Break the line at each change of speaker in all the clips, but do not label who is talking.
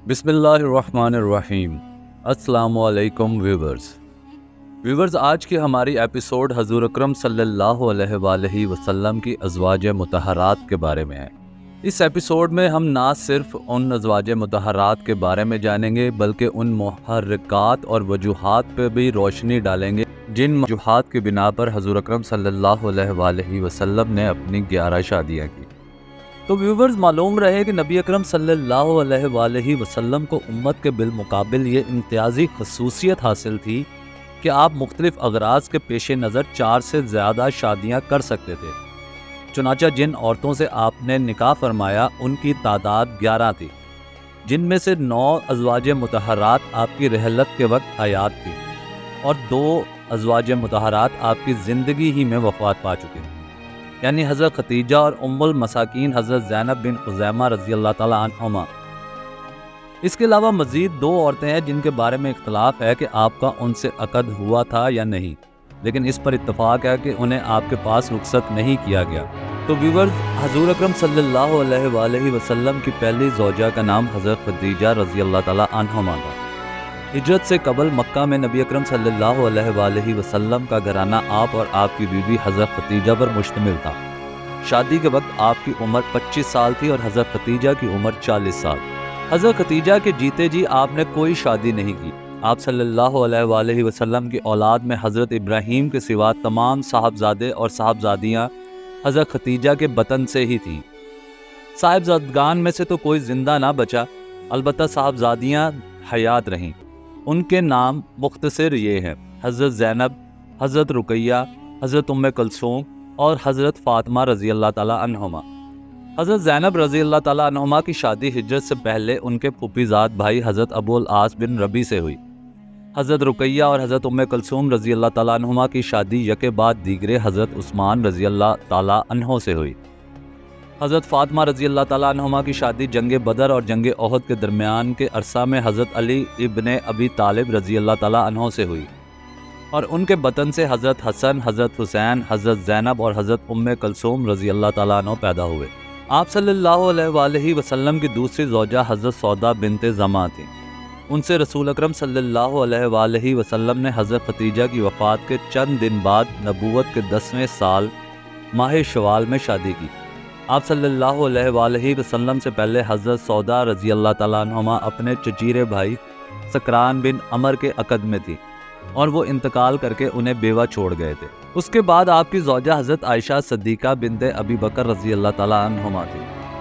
بسم اللہ الرحمن الرحیم۔ السلام علیکم ویورز، آج کی ہماری ایپیسوڈ حضور اکرم صلی اللہ علیہ وآلہ وسلم کی ازواج مطہرات کے بارے میں ہے۔ اس ایپیسوڈ میں ہم نہ صرف ان ازواج مطہرات کے بارے میں جانیں گے بلکہ ان محرکات اور وجوہات پہ بھی روشنی ڈالیں گے جن وجوہات کی بنا پر حضور اکرم صلی اللہ علیہ وآلہ وسلم نے اپنی 11 شادیاں کی۔ تو ویورز، معلوم رہے کہ نبی اکرم صلی اللہ علیہ وآلہ وسلم کو امت کے بالمقابل یہ امتیازی خصوصیت حاصل تھی کہ آپ مختلف اغراض کے پیش نظر 4 سے زیادہ شادیاں کر سکتے تھے۔ چنانچہ جن عورتوں سے آپ نے نکاح فرمایا ان کی تعداد 11 تھی، جن میں سے 9 ازواج مطہرات آپ کی رحلت کے وقت حیات تھی اور 2 ازواج مطہرات آپ کی زندگی ہی میں وفات پا چکے ہیں، یعنی حضرت خدیجہ اور ام المساکین حضرت زینب بن خزیمہ رضی اللہ تعالیٰ عنہما۔ اس کے علاوہ مزید 2 عورتیں ہیں جن کے بارے میں اختلاف ہے کہ آپ کا ان سے عقد ہوا تھا یا نہیں، لیکن اس پر اتفاق ہے کہ انہیں آپ کے پاس رخصت نہیں کیا گیا۔ تو ویورز، حضور اکرم صلی اللہ علیہ وآلہ وسلم کی پہلی زوجہ کا نام حضرت خدیجہ رضی اللہ تعالیٰ عنہما تھا۔ ہجرت سے قبل مکہ میں نبی اکرم صلی اللہ علیہ وآلہ وسلم کا گھرانہ آپ اور آپ کی بیوی حضرت خدیجہ پر مشتمل تھا۔ شادی کے وقت آپ کی عمر 25 سال تھی اور حضرت خدیجہ کی عمر 40 سال۔ حضرت خدیجہ کے جیتے جی آپ نے کوئی شادی نہیں کی۔ آپ صلی اللہ علیہ وآلہ وسلم کی اولاد میں حضرت ابراہیم کے سوا تمام صاحبزادے اور صاحبزادیاں حضرت خدیجہ کے بطن سے ہی تھیں۔ صاحبزادگان میں سے تو کوئی زندہ نہ بچا، البتہ صاحبزادیاں حیات رہیں۔ ان کے نام مختصر یہ ہیں: حضرت زینب، حضرت رقیہ، حضرت ام کلثوم اور حضرت فاطمہ رضی اللہ تعالیٰ عنہما۔ حضرت زینب رضی اللہ تعالیٰ عنہما کی شادی ہجرت سے پہلے ان کے پھوپھی زاد بھائی حضرت ابو العاص بن ربیع سے ہوئی۔ حضرت رقیہ اور حضرت ام کلثوم رضی اللہ تعالیٰ عنہما کی شادی یکے بعد دیگرے حضرت عثمان رضی اللہ تعالیٰ عنہ سے ہوئی۔ حضرت فاطمہ رضی اللہ تعالیٰ عنہما کی شادی جنگ بدر اور جنگ احد کے درمیان کے عرصہ میں حضرت علی ابن ابی طالب رضی اللہ تعالیٰ عنہ سے ہوئی اور ان کے بطن سے حضرت حسن، حضرت حسین، حضرت زینب اور حضرت ام کلثوم رضی اللہ تعالیٰ عنہ پیدا ہوئے۔ آپ صلی اللہ علیہ وآلہ وسلم کی دوسری زوجہ حضرت سودا بنت زمعہ تھیں۔ ان سے رسول اکرم صلی اللہ علیہ وآلہ وسلم نے حضرت خدیجہ کی وفات کے چند دن بعد نبوت کے 10ویں سال ماہ شوال میں شادی کی۔ آپ صلی اللہ علیہ وآلہ وسلم سے پہلے حضرت سودا رضی اللہ تعالیٰ عنہما اپنے چچیرے بھائی سکران بن عمر کے عقد میں تھی اور وہ انتقال کر کے انہیں بیوہ چھوڑ گئے تھے۔ اس کے بعد آپ کی زوجہ حضرت عائشہ صدیقہ بنت ابی بکر رضی اللہ تعالیٰ عنہما تھی۔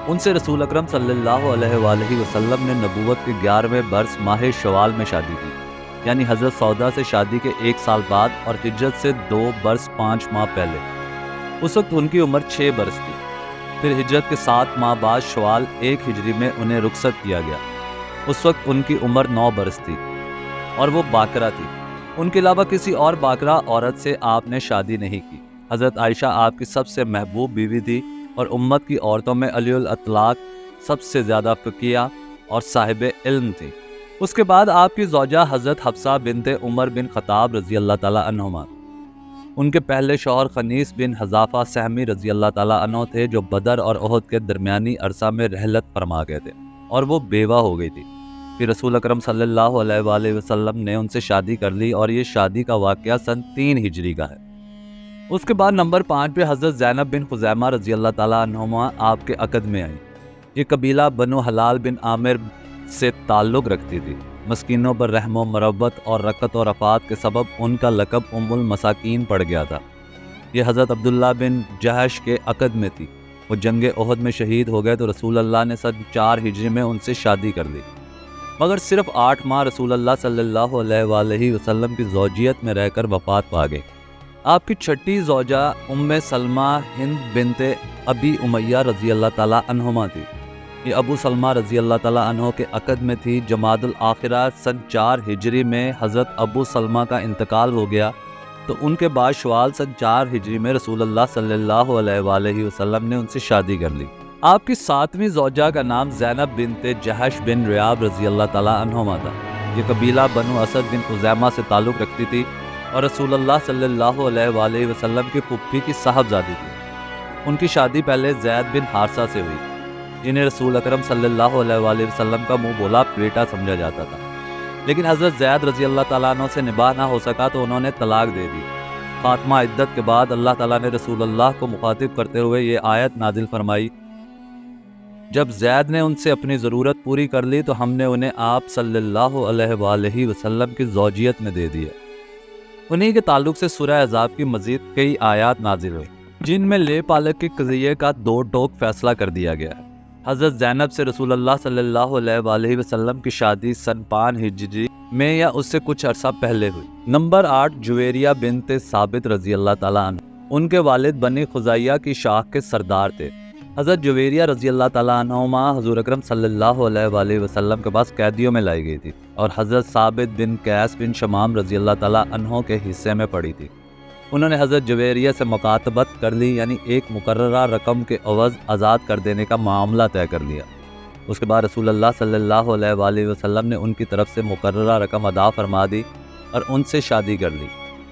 ان سے رسول اکرم صلی اللہ علیہ وآلہ وسلم نے نبوت کے 11ویں برس ماہ شوال میں شادی کی، یعنی حضرت سودا سے شادی کے 1 سال بعد اور ہجرت سے 2 برس 5 ماہ پہلے۔ اس وقت ان کی عمر 6 برس تھی۔ پھر ہجرت کے 7 ماہ بعد شوال 1 ہجری میں انہیں رخصت کیا گیا۔ اس وقت ان کی عمر 9 برس تھی اور وہ باکرہ تھی۔ ان کے علاوہ کسی اور باکرہ عورت سے آپ نے شادی نہیں کی۔ حضرت عائشہ آپ کی سب سے محبوب بیوی تھی اور امت کی عورتوں میں علی الاطلاق سب سے زیادہ فقیہ اور صاحب علم تھی۔ اس کے بعد آپ کی زوجہ حضرت حفصہ بنت عمر بن خطاب رضی اللہ تعالیٰ عنہما۔ ان کے پہلے شوہر خنیس بن حذافہ سہمی رضی اللہ تعالیٰ عنہ تھے، جو بدر اور احد کے درمیانی عرصہ میں رحلت فرما گئے تھے اور وہ بیوہ ہو گئی تھی۔ پھر رسول اکرم صلی اللہ علیہ وآلہ وسلم نے ان سے شادی کر لی اور یہ شادی کا واقعہ سن 3 ہجری کا ہے۔ اس کے بعد نمبر 5 پہ حضرت زینب بن خزیمہ رضی اللہ تعالیٰ عنہما آپ کے عقد میں آئی۔ یہ قبیلہ بنو حلال بن عامر سے تعلق رکھتی تھی۔ مسکینوں پر رحم و مربت اور رقت و رفات کے سبب ان کا لقب ام المساکین پڑ گیا تھا۔ یہ حضرت عبداللہ بن جہش کے عقد میں تھی۔ وہ جنگ احد میں شہید ہو گئے تو رسول اللہ نے سن 4 ہجری میں ان سے شادی کر لی، مگر صرف 8 ماہ رسول اللہ صلی اللہ علیہ وآلہ وسلم کی زوجیت میں رہ کر وفات پا گئے۔ آپ کی چھٹی زوجہ ام سلمہ ہند بنت ابی امیہ رضی اللہ تعالیٰ عنہما تھی۔ یہ ابو سلمہ رضی اللہ تعالیٰ عنہ کے عقد میں تھی۔ جمادی الاخرہ سن 4 ہجری میں حضرت ابو سلمہ کا انتقال ہو گیا تو ان کے بعد شوال سن 4 ہجری میں رسول اللہ صلی اللہ علیہ وآلہ وسلم نے ان سے شادی کر لی۔ آپ کی 7ویں زوجہ کا نام زینب بنت جہش بن ریاب رضی اللہ تعالیٰ عنہما تھا۔ یہ قبیلہ بنو اسد بن خزیمہ سے تعلق رکھتی تھی اور رسول اللہ صلی اللہ علیہ وآلہ وسلم کی پھوپھی کی صاحبزادی تھی۔ ان کی شادی پہلے زید بن حارثہ سے ہوئی۔ جنہیں رسول اکرم صلی اللہ علیہ وآلہ وسلم کا منہ بولا بیٹا سمجھا جاتا تھا، لیکن حضرت زید رضی اللہ تعالیٰ عنہ سے نباہ نہ ہو سکا تو انہوں نے طلاق دے دی۔ خاتمہ عدت کے بعد اللہ تعالیٰ نے رسول اللہ کو مخاطب کرتے ہوئے یہ آیت نازل فرمائی، جب زید نے ان سے اپنی ضرورت پوری کر لی تو ہم نے انہیں آپ صلی اللہ علیہ وآلہ وسلم کی زوجیت میں دے دیا۔ انہی کے تعلق سے سورہ احزاب کی مزید کئی آیات نازل ہوئی جن میں لے پالک کے قضیے کا دو ٹوک فیصلہ کر دیا گیا ہے۔ حضرت زینب سے رسول اللہ صلی اللہ علیہ وآلہ وسلم کی شادی سن 5 ہجری میں یا اس سے کچھ عرصہ پہلے ہوئی۔ نمبر 8، جویریہ بنت ثابت رضی اللہ تعالیٰ عنہ۔ ان کے والد بنی خزاعیہ کی شاخ کے سردار تھے۔ حضرت جویریہ رضی اللہ تعالیٰ عنہما حضور اکرم صلی اللہ علیہ وآلہ وسلم کے پاس قیدیوں میں لائی گئی تھی اور حضرت ثابت بن قیس بن شمام رضی اللہ تعالیٰ عنہ کے حصے میں پڑی تھی۔ انہوں نے حضرت جویریہ سے مکاتبت کر لی، یعنی ایک مقررہ رقم کے عوض آزاد کر دینے کا معاملہ طے کر لیا۔ اس کے بعد رسول اللہ صلی اللہ علیہ وآلہ وسلم نے ان کی طرف سے مقررہ رقم ادا فرما دی اور ان سے شادی کر لی۔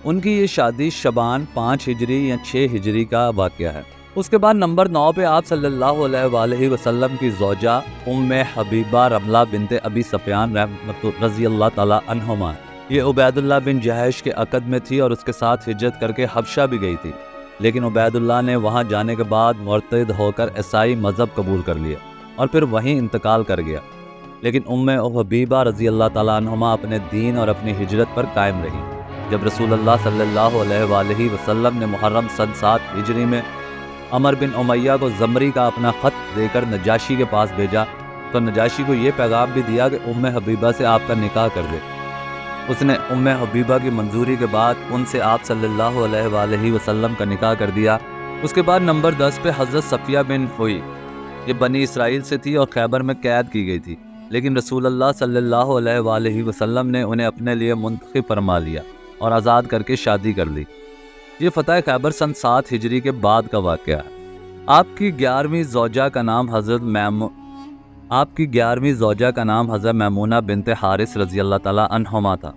ان کی یہ شادی شعبان 5 ہجری یا 6 ہجری کا واقعہ ہے۔ اس کے بعد نمبر 9 پہ آپ صلی اللہ علیہ وآلہ وسلم کی زوجہ ام حبیبہ رملہ بنت ابی سفیان رضی اللہ تعالیٰ عنہما، یہ عبید اللہ بن جہش کے عقد میں تھی اور اس کے ساتھ ہجرت کر کے حبشہ بھی گئی تھی، لیکن عبید اللہ نے وہاں جانے کے بعد مرتد ہو کر عیسائی مذہب قبول کر لیا اور پھر وہیں انتقال کر گیا، لیکن ام حبیبہ رضی اللہ تعالیٰ عنہما اپنے دین اور اپنی ہجرت پر قائم رہی۔ جب رسول اللہ صلی اللہ علیہ وآلہ وسلم نے محرم سن 7 ہجری میں عمر بن امیہ کو زمری کا اپنا خط دے کر نجاشی کے پاس بھیجا تو نجاشی کو یہ پیغام بھی دیا کہ ام حبیبہ سے آپ کا نکاح کر دے۔ اس نے ام حبیبہ کی منظوری کے بعد ان سے آپ صلی اللہ علیہ وآلہ وسلم کا نکاح کر دیا۔ اس کے بعد نمبر 10 پہ حضرت صفیہ بن ہوئی، یہ بنی اسرائیل سے تھی اور خیبر میں قید کی گئی تھی، لیکن رسول اللہ صلی اللہ علیہ وآلہ وسلم نے انہیں اپنے لیے منتخب فرما لیا اور آزاد کر کے شادی کر لی۔ یہ فتح خیبر سن 7 ہجری کے بعد کا واقعہ ہے۔ آپ کی 11ویں زوجہ کا نام حضرت میمونہ بنت حارث رضی اللہ تعالیٰ عنہما تھا۔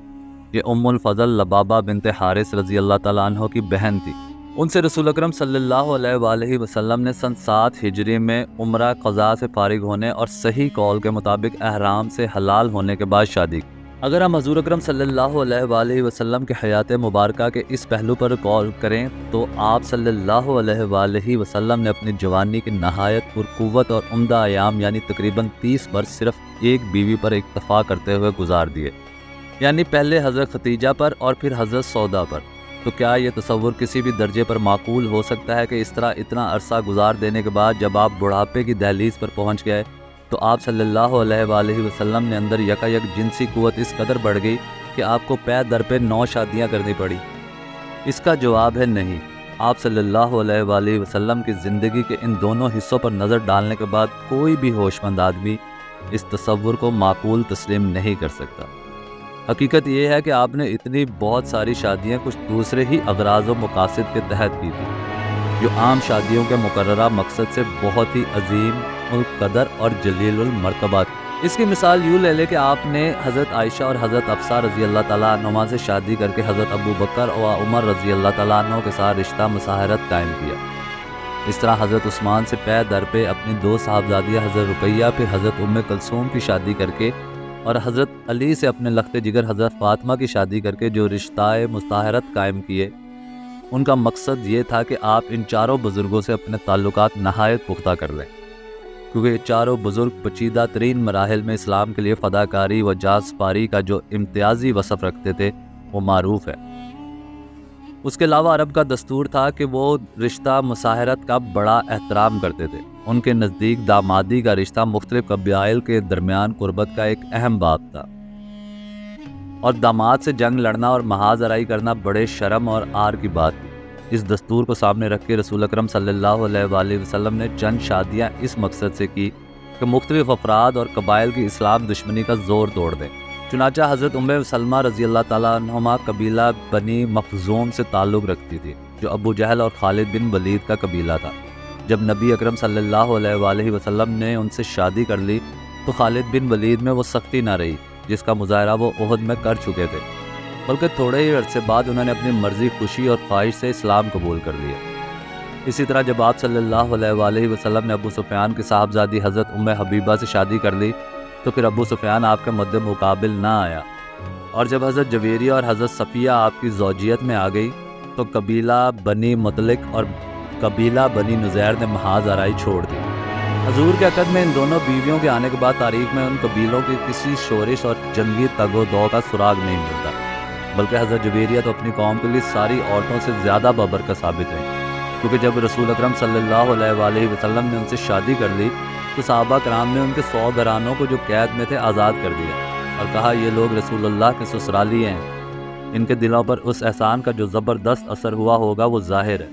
یہ ام الفضل لبابہ بنت حارث رضی اللہ تعالیٰ عنہ کی بہن تھی۔ ان سے رسول اکرم صلی اللہ علیہ وآلہ وسلم نے سن 7 ہجری میں عمرہ قضاء سے فارغ ہونے اور صحیح قول کے مطابق احرام سے حلال ہونے کے بعد شادی کی۔ اگر ہم حضور اکرم صلی اللہ علیہ وآلہ وسلم کے حیات مبارکہ کے اس پہلو پر غور کریں تو آپ صلی اللہ علیہ وآلہ وسلم نے اپنی جوانی کی نہایت پرقوت اور عمدہ ایام یعنی تقریباً 30 برس صرف ایک بیوی پر اکتفا کرتے ہوئے گزار دیے، یعنی پہلے حضرت ختیجہ پر اور پھر حضرت سودا پر۔ تو کیا یہ تصور کسی بھی درجے پر معقول ہو سکتا ہے کہ اس طرح اتنا عرصہ گزار دینے کے بعد جب آپ بڑھاپے کی دہلیز پر پہنچ گئے تو آپ صلی اللہ علیہ وآلہ وسلم نے اندر یکایک جنسی قوت اس قدر بڑھ گئی کہ آپ کو پے در پہ 9 شادیاں کرنی پڑی؟ اس کا جواب ہے نہیں۔ آپ صلی اللہ علیہ وآلہ وسلم کی زندگی کے ان دونوں حصوں پر نظر ڈالنے کے بعد کوئی بھی ہوش مند آدمی اس تصور کو معقول تسلیم نہیں کر سکتا۔ حقیقت یہ ہے کہ آپ نے اتنی بہت ساری شادیاں کچھ دوسرے ہی اغراض و مقاصد کے تحت کی تھی، جو عام شادیوں کے مقررہ مقصد سے بہت ہی عظیم القدر اور جلیل المرتبہ تھی۔ اس کی مثال یوں لے لے کہ آپ نے حضرت عائشہ اور حضرت حفصہ رضی اللہ تعالیٰ عنہما سے شادی کر کے حضرت ابو بکر و عمر رضی اللہ تعالیٰ عنہ کے ساتھ رشتہ مساہرت قائم کیا۔ اس طرح حضرت عثمان سے پے در پہ اپنی 2 صاحبزادیاں حضرت رقیہ پھر حضرت ام کلثوم کی شادی کر کے اور حضرت علی سے اپنے لخت جگر حضرت فاطمہ کی شادی کر کے جو رشتہ مساہرت قائم کیے، ان کا مقصد یہ تھا کہ آپ ان چاروں بزرگوں سے اپنے تعلقات نہایت پختہ کر لیں، کیونکہ یہ چاروں بزرگ پیچیدہ ترین مراحل میں اسلام کے لیے فداکاری و جانسپاری کا جو امتیازی وصف رکھتے تھے وہ معروف ہے۔ اس کے علاوہ عرب کا دستور تھا کہ وہ رشتہ مساہرت کا بڑا احترام کرتے تھے۔ ان کے نزدیک دامادی کا رشتہ مختلف قبائل کے درمیان قربت کا ایک اہم باب تھا، اور داماد سے جنگ لڑنا اور محاذ آرائی کرنا بڑے شرم اور عار کی بات تھی۔ اس دستور کو سامنے رکھ کے رسول اکرم صلی اللہ علیہ وآلہ وسلم نے چند شادیاں اس مقصد سے کی کہ مختلف افراد اور قبائل کی اسلام دشمنی کا زور توڑ دیں۔ چنانچہ حضرت ام سلمہ رضی اللہ تعالیٰ عنہما قبیلہ بنی مخزوم سے تعلق رکھتی تھی، جو ابو جہل اور خالد بن ولید کا قبیلہ تھا۔ جب نبی اکرم صلی اللہ علیہ وآلہ وسلم نے ان سے شادی کر لی تو خالد بن ولید میں وہ سختی نہ رہی جس کا مظاہرہ وہ احد میں کر چکے تھے، بلکہ تھوڑے ہی عرصے بعد انہوں نے اپنی مرضی خوشی اور خواہش سے اسلام قبول کر لیا۔ اسی طرح جب آپ صلی اللہ علیہ وآلہ وسلم نے ابو سفیان کی صاحبزادی حضرت ام حبیبہ سے شادی کر لی تو پھر ابو سفیان آپ کے مد مقابل نہ آیا، اور جب حضرت جویریہ اور حضرت صفیہ آپ کی زوجیت میں آ گئی تو قبیلہ بنی مطلق اور قبیلہ بنی نزیر نے محاذ آرائی چھوڑ دی۔ حضور کے عقد میں ان دونوں بیویوں کے آنے کے بعد تاریخ میں ان قبیلوں کی کسی شورش اور جنگی تگ و دو کا سراغ نہیں ملتا، بلکہ حضرت جویریہ تو اپنی قوم کے لیے ساری عورتوں سے زیادہ بابرکت ثابت ہیں، کیونکہ جب رسول اکرم صلی اللہ علیہ وآلہ وسلم نے ان سے شادی کر لی تو صحابہ کرام نے ان کے 100 گھرانوں کو جو قید میں تھے آزاد کر دیا اور کہا یہ لوگ رسول اللہ کے سسرالی ہیں، ان کے دلوں پر اس احسان کا جو زبردست اثر ہوا ہوگا وہ ظاہر ہے۔